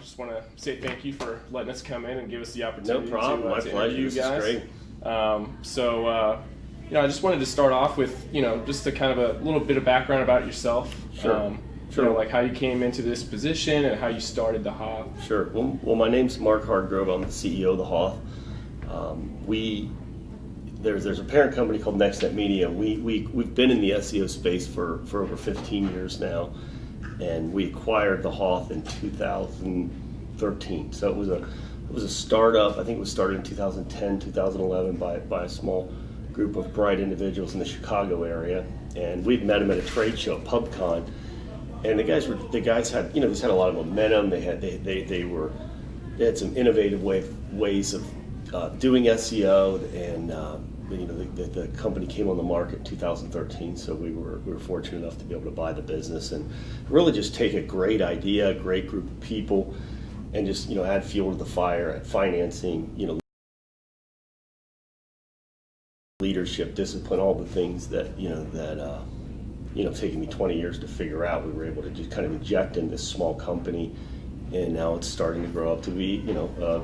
off, I just want to say thank you for letting us come in and give us the opportunity No problem. My to pleasure. interview you guys. This is great. I just wanted to start off with, just a kind of a little bit of background about yourself. Sure. Like how you came into this position and how you started the Hoth. Sure. Well, my name's Marc Hardgrove. I'm the CEO of the Hoth. There's a parent company called NextNet Media. We've been in the SEO space for over 15 years now, and we acquired the Hoth in 2013. So it was a startup. I think it was started in 2010, 2011 by a small group of bright individuals in the Chicago area, and we'd met them at a trade show, PubCon, and the guys had they had a lot of momentum. They had some innovative ways of doing SEO, and the company came on the market in 2013. So we were fortunate enough to be able to buy the business and really just take a great idea, a great group of people, and just add fuel to the fire, add financing, leadership, discipline, all the things that taken me 20 years to figure out. We were able to just kind of inject in this small company, and now it's starting to grow up to be a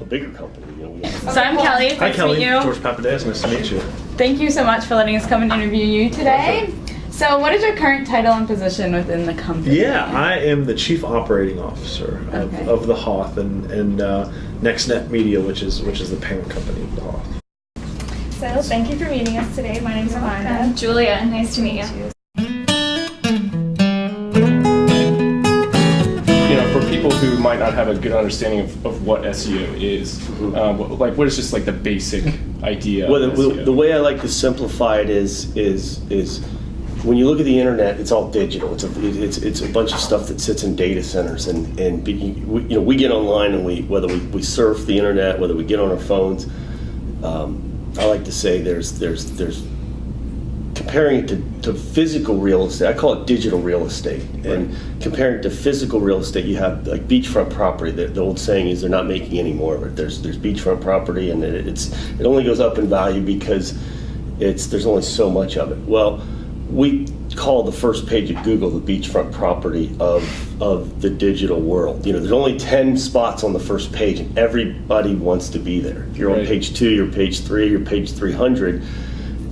bigger company. So I'm Kelly. Hi, Kelly. Meet you. George Papadakis. Nice to meet you. Thank you so much for letting us come and interview you today. So what is your current title and position within the company? Yeah, I am the Chief Operating Officer of the Hoth and NextNet Media, which is the parent company of the Hoth. So thank you for meeting us today. My name is Amanda. Julia, nice to meet you. For people who might not have a good understanding of what SEO is, what is just like the basic idea? Well, of SEO? the way I like to simplify it is when you look at the internet, it's all digital. It's a bunch of stuff that sits in data centers, and we get online and whether we surf the internet, whether we get on our phones. I like to say there's comparing it to physical real estate. I call it digital real estate. And comparing it to physical real estate, you have like beachfront property. The old saying is they're not making any more of it. There's beachfront property, and it only goes up in value because there's only so much of it. Well, we call the first page of Google the beachfront property of the digital world. There's only 10 spots on the first page, and everybody wants to be there. If you're on page 2, you're page 3, you're page 300.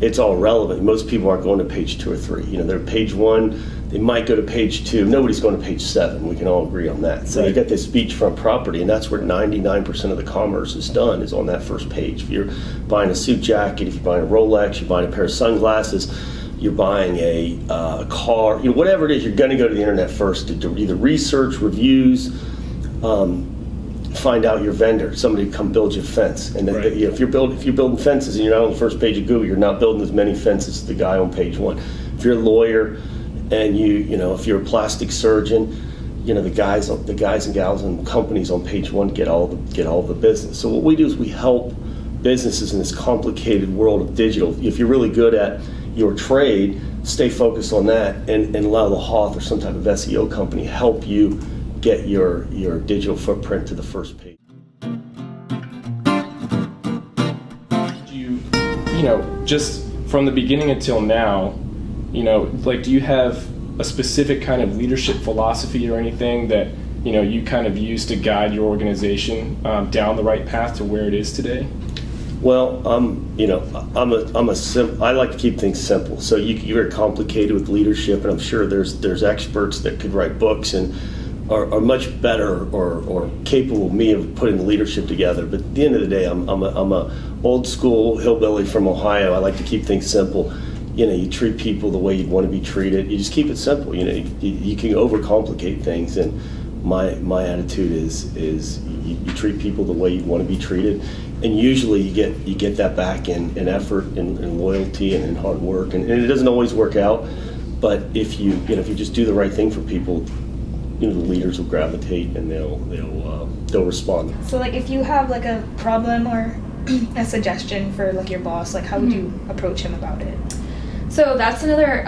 It's all relevant. Most people aren't going to page 2 or 3. They're page 1. They might go to page 2. Nobody's going to page 7. We can all agree on that. So you got this beachfront property, and that's where 99% of the commerce is done, is on that first page. If you're buying a suit jacket, if you're buying a Rolex, you're buying a pair of sunglasses, you're buying a car, whatever it is, you're going to go to the internet first to either research, reviews, find out your vendor, somebody to come build you a fence. And if you're building fences and you're not on the first page of Google, you're not building as many fences as the guy on page 1. If you're a lawyer and if you're a plastic surgeon, the guys and gals and companies on page 1 get all the business. So what we do is we help businesses in this complicated world of digital. If you're really good at your trade, stay focused on that, and allow the Hoth or some type of SEO company help you get your digital footprint to the first page. Just from the beginning until now, do you have a specific kind of leadership philosophy or anything that you kind of use to guide your organization down the right path to where it is today? Well, I like to keep things simple. So you're very complicated with leadership, and I'm sure there's experts that could write books and are much better or capable of me of putting the leadership together. But at the end of the day, I'm a old school hillbilly from Ohio. I like to keep things simple. You treat people the way you'd want to be treated. You just keep it simple. You can overcomplicate things, and my attitude is you treat people the way you want to be treated. And usually you get that back in effort and loyalty and in hard work, and it doesn't always work out. But if you just do the right thing for people, the leaders will gravitate and they'll respond. So if you have a problem or a suggestion for your boss, how would you approach him about it? So that's another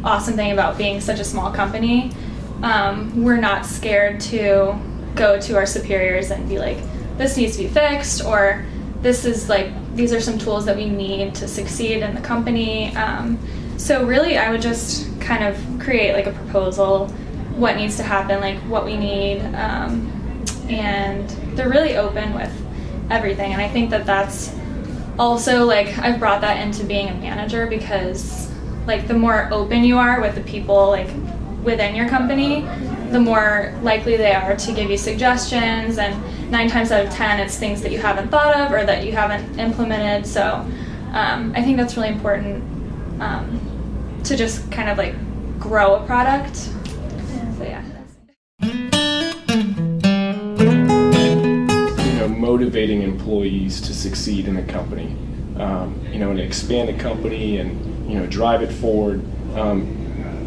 awesome thing about being such a small company. We're not scared to go to our superiors and be like, this needs to be fixed, or these are some tools that we need to succeed in the company. So really I would just kind of create a proposal, what needs to happen, what we need, and they're really open with everything. And I think that that's also, like, I've brought that into being a manager, because like the more open you are with the people like within your company, the more likely they are to give you suggestions, and 9 times out of 10 it's things that you haven't thought of or that you haven't implemented. So I think that's really important to just kind of like grow a product. So yeah. Motivating employees to succeed in a company, and expand a company and drive it forward.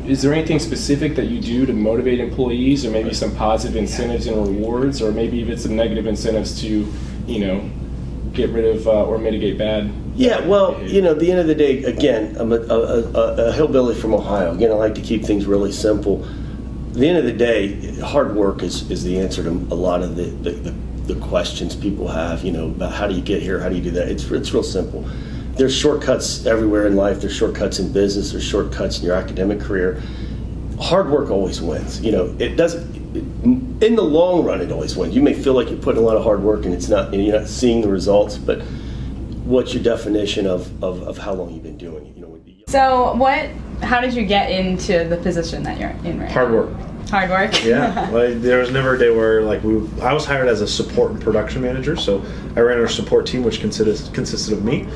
Is there anything specific that you do to motivate employees, or maybe some positive incentives and rewards, or maybe even some negative incentives to, get rid of or mitigate bad? Yeah, well, behavior? at the end of the day, again, I'm a hillbilly from Ohio. Again, I like to keep things really simple. At the end of the day, hard work is the answer to a lot of the questions people have, about how do you get here, how do you do that. It's real simple. There's shortcuts everywhere in life. There's shortcuts in business. There's shortcuts in your academic career. Hard work always wins. It doesn't. In the long run, it always wins. You may feel like you're putting a lot of hard work and you're not seeing the results, but what's your definition of how long you've been doing it? So how did you get into the position that you're in right Hard now? work. Hard work? Yeah, there was never a day where I was hired as a support and production manager, so I ran our support team, which consisted of me,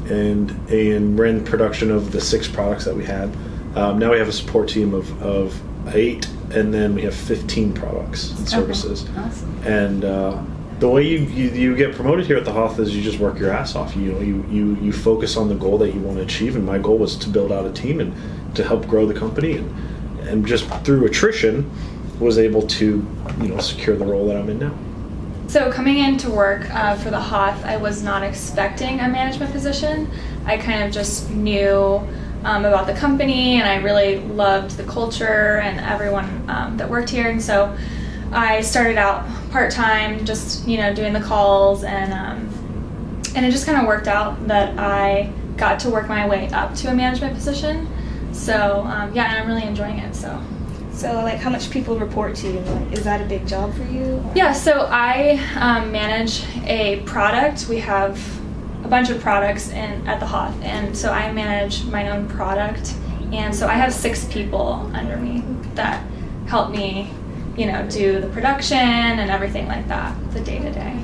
and ran production of the 6 products that we had. Now we have a support team of 8, and then we have 15 products and services. Okay. Awesome. And the way you get promoted here at the Hoth is you just work your ass off. You focus on the goal that you want to achieve, and my goal was to build out a team and to help grow the company, and just through attrition was able to secure the role that I'm in now. So coming into work for the Hoth, I was not expecting a management position. I kind of just knew about the company, and I really loved the culture and everyone that worked here. And so I started out part-time, just doing the calls, and it just kind of worked out that I got to work my way up to a management position. So and I'm really enjoying it. So like, how much people report to you? Like, is that a big job for you? yeah, so I manage a product. We have a bunch of products at the Hoth, and so I manage my own product, and so I have 6 people under me that help me do the production and everything like that, the day-to-day.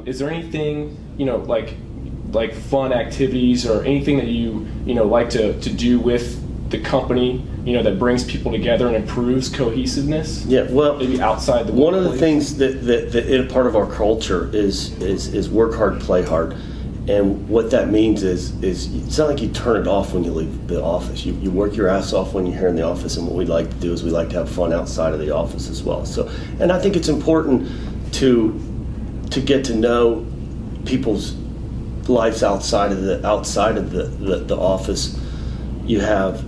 Is there anything, like fun activities or anything that you like to do with the company, that brings people together and improves cohesiveness? Yeah, well, maybe outside the one of the workplace? things that is part of our culture is work hard, play hard. And what that means is it's not like you turn it off when you leave the office. You work your ass off when you're here in the office, and what we like to do is we like to have fun outside of the office as well. So, and I think it's important to get to know people's lives outside of the office. You have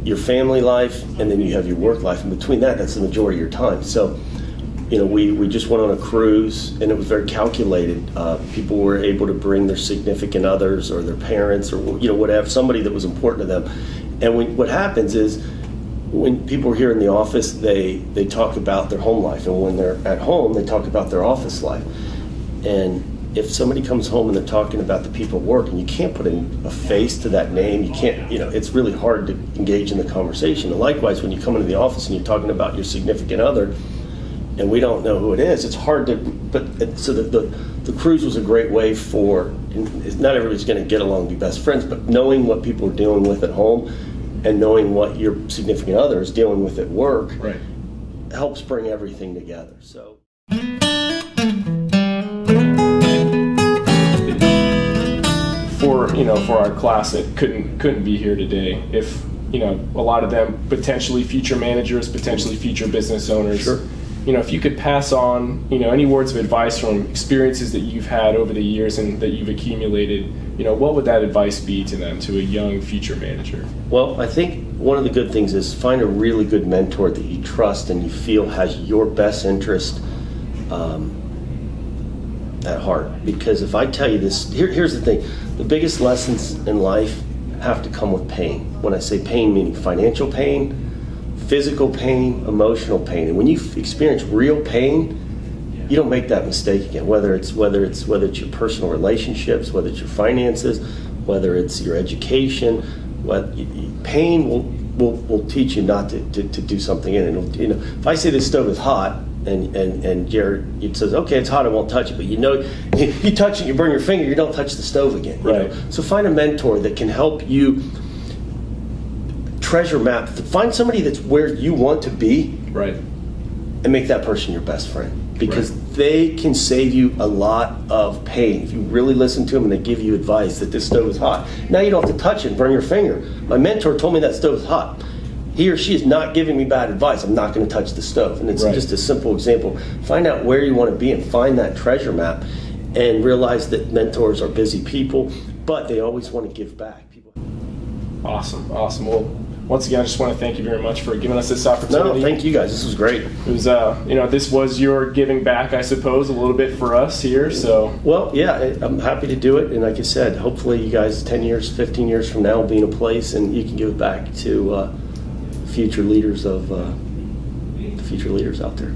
your family life, and then you have your work life. And between that's the majority of your time. So, we just went on a cruise, and it was very calculated. People were able to bring their significant others or their parents or whatever, somebody that was important to them. And what happens is, when people are here in the office, they talk about their home life, and when they're at home, they talk about their office life. And if somebody comes home and they're talking about the people at work, and you can't put a face to that name, you can't, it's really hard to engage in the conversation. And likewise, when you come into the office and you're talking about your significant other, and we don't know who it is, it's hard to, so the cruise was a great way for, not everybody's going to get along and be best friends, but knowing what people are dealing with at home and knowing what your significant other is dealing with at work, right, helps bring everything together. So. For our class that couldn't be here today, if a lot of them potentially future managers, potentially future business owners. Sure. If you could pass on any words of advice from experiences that you've had over the years and that you've accumulated, what would that advice be to them, to a young future manager? Well, I think one of the good things is find a really good mentor that you trust and you feel has your best interest at heart. Because if I tell you this, here's the thing: the biggest lessons in life have to come with pain. When I say pain, meaning financial pain, physical pain, emotional pain. And when you experience real pain, you don't make that mistake again. Whether it's your personal relationships, whether it's your finances, whether it's your education, pain will teach you not to do something in it. You know, if I say this stove is hot, and Jared says, okay, it's hot, I won't touch it, but you touch it, you burn your finger, you don't touch the stove again. You know? So find a mentor that can help you treasure map. Find somebody that's where you want to be, right, and make that person your best friend, because they can save you a lot of pain if you really listen to them and they give you advice that this stove is hot. Now you don't have to touch it and burn your finger. My mentor told me that stove is hot. He or she is not giving me bad advice. I'm not going to touch the stove. And it's just a simple example. Find out where you want to be and find that treasure map, and realize that mentors are busy people, but they always want to give back. Awesome. Well, once again, I just want to thank you very much for giving us this opportunity. No, thank you guys. This was great. It was, this was your giving back, I suppose, a little bit for us here. So, well, yeah, I'm happy to do it. And like I said, hopefully you guys 10 years, 15 years from now will be in a place and you can give it back to future leaders out there.